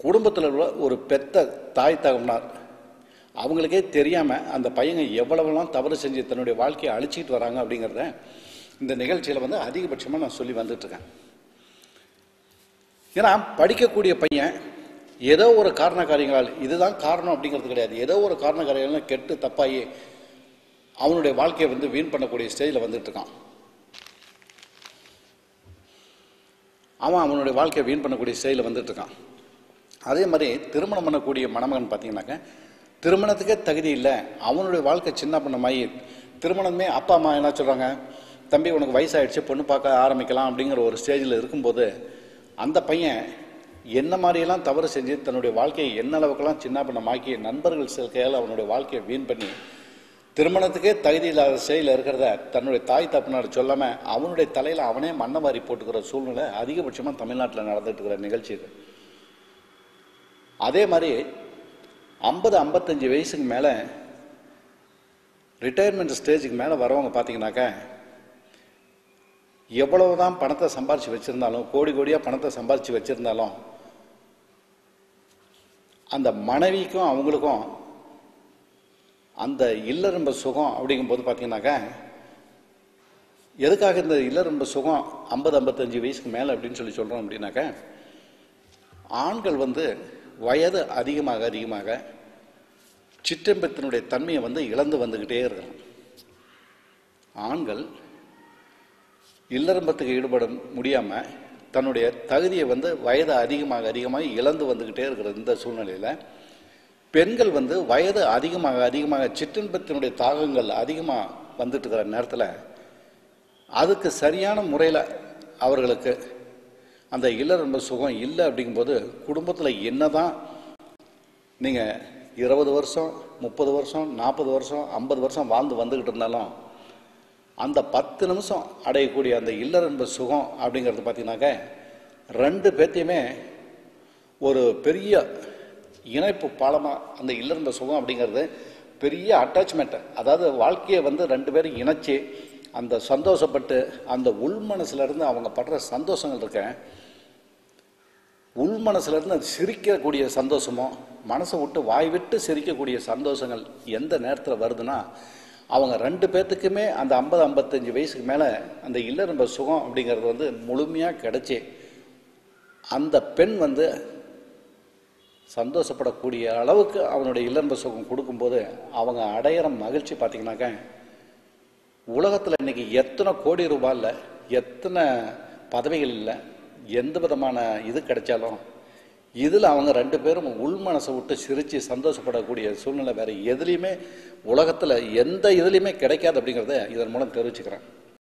குடும்பத்தில் உள்ள ஒரு பெத்த தாய் தகவனார் அவங்களுக்கே தெரியாமல் அந்த பையங்க எவ்வளவெல்லாம் தவறு செஞ்சு தன்னுடைய வாழ்க்கையை அழிச்சிக்கிட்டு வராங்க அப்படிங்கிறத இந்த நிகழ்ச்சியில் வந்து அதிகபட்சமாக நான் சொல்லி வந்துட்டுருக்கேன். ஏன்னா படிக்கக்கூடிய பையன் ஏதோ ஒரு காரண காரியங்களால் இதுதான் காரணம் அப்படிங்கிறது கிடையாது. ஏதோ ஒரு காரண காரியங்களால் கெட்டு தப்பாகி அவனுடைய வாழ்க்கையை வந்து வீண் பண்ணக்கூடிய ஸ்டேஜில் வந்துட்டு இருக்கான். அவனுடைய வாழ்க்கையை வீண் பண்ணக்கூடிய ஸ்டேஜில் வந்துட்டு இருக்கான். அதே மாதிரி திருமணம் பண்ணக்கூடிய மணமகன் பார்த்தீங்கன்னாக்க திருமணத்துக்கே தகுதி இல்லை, அவனுடைய வாழ்க்கை சின்ன பண்ணமாயி திருமணமே அப்பா அம்மா என்ன சொல்கிறாங்க, தம்பி உனக்கு வயசாகிடுச்சு பொண்ணு பார்க்க ஆரம்பிக்கலாம் அப்படிங்கிற ஒரு ஸ்டேஜில் இருக்கும்போது அந்த பையன் என்ன மாதிரியெல்லாம் தவறு செஞ்சு தன்னுடைய வாழ்க்கையை என்ன அளவுக்கெல்லாம் சின்ன பண்ணமாக்கி நண்பர்கள் சேர்க்கையால் அவனுடைய வாழ்க்கையை வீண் பண்ணி திருமணத்துக்கே தகுதி இல்லாத ஸ்டேஜில் இருக்கிறத தன்னுடைய தாய் தப்புனார் சொல்லாமல் அவனுடைய தலையில் அவனே மண்ணை வாரி போட்டுக்கிற சூழ்நிலை அதிகபட்சமாக தமிழ்நாட்டில் நடந்துட்டு இருக்கிற நிகழ்ச்சி இது. அதே மாதிரி 50-55 வயசுக்கு மேலே ரிட்டையர்மெண்ட் ஸ்டேஜுக்கு மேலே வரவங்க பார்த்தீங்கன்னாக்கா எவ்வளவுதான் பணத்தை சம்பாரித்து வச்சுருந்தாலும் கோடி கோடியாக பணத்தை சம்பாரித்து வச்சுருந்தாலும் அந்த மனைவிக்கும் அவங்களுக்கும் அந்த இல்லறம்ப சுகம் அப்படிங்கும்போது பார்த்தீங்கன்னாக்கா எதுக்காக இந்த இல்லறம்ப சுகம் 50-55 வயசுக்கு மேலே அப்படின்னு சொல்லி சொல்கிறோம் அப்படின்னாக்கா ஆண்கள் வந்து வயது அதிகமாக சிற்றம்பத்தினுடைய தன்மையை வந்து இழந்து வந்துக்கிட்டே இருக்கிறான். ஆண்கள் இல்லறம்பத்துக்கு ஈடுபட முடியாமல் தன்னுடைய தகுதியை வந்து வயது அதிகமாக இழந்து வந்துக்கிட்டே இருக்கிற இந்த சூழ்நிலையில் பெண்கள் வந்து வயது அதிகமாக சிற்றின்பத்தினுடைய தாகங்கள் அதிகமாக வந்துட்டு இருக்கிற நேரத்தில் அதுக்கு சரியான முறையில் அவர்களுக்கு அந்த இல்லறம்ப சுகம் இல்லை அப்படிங்கும்போது குடும்பத்தில் என்ன தான் நீங்கள் 20 வருஷம் 30 வருஷம் 40 வருஷம் 50 வருஷம் வாழ்ந்து வந்துக்கிட்டு இருந்தாலும் அந்த 10 நிமிஷம் அடையக்கூடிய அந்த இல்லறம்ப சுகம் அப்படிங்கிறது பார்த்தீங்கன்னாக்க 2 பேர்த்தையுமே ஒரு பெரிய இணைப்பு பாலமாக அந்த இல்லறம்ப சுகம் அப்படிங்கிறது பெரிய அட்டாச்மெண்ட், அதாவது வாழ்க்கையை வந்து 2 பேரும் இணைச்சி அந்த சந்தோஷப்பட்டு அந்த உள் மனசுலேருந்து அவங்க படுற சந்தோஷங்கள் இருக்க உள் மனசுலேருந்து அது சிரிக்கக்கூடிய சந்தோஷமோ மனசை விட்டு வாய் விட்டு சிரிக்கக்கூடிய சந்தோஷங்கள் எந்த நேரத்தில் வருதுன்னா அவங்க 2 பேர்த்துக்குமே அந்த 50-55 வயசுக்கு மேலே அந்த இல்லறம்ப சுகம் அப்படிங்கிறது வந்து முழுமையாக கிடைச்சி அந்த பெண் வந்து சந்தோஷப்படக்கூடிய அளவுக்கு அவனுடைய இல்லறம்ப சுகம் கொடுக்கும்போது அவங்க அடையிற மகிழ்ச்சி பார்த்தீங்கன்னாக்க உலகத்தில் இன்றைக்கி எத்தனை கோடி ரூபாயில் எத்தனை பதவிகள் இல்லை எந்த விதமான இது கிடைச்சாலும் இதில் அவங்க 2 பேரும் உள் மனசை விட்டு சிரித்து சந்தோஷப்படக்கூடிய சூழ்நிலை வேறு எதுலேயுமே உலகத்தில் எந்த இதுலேயுமே கிடைக்காது அப்படிங்கிறத இதன் மூலம் தெரிவிச்சுக்கிறேன்.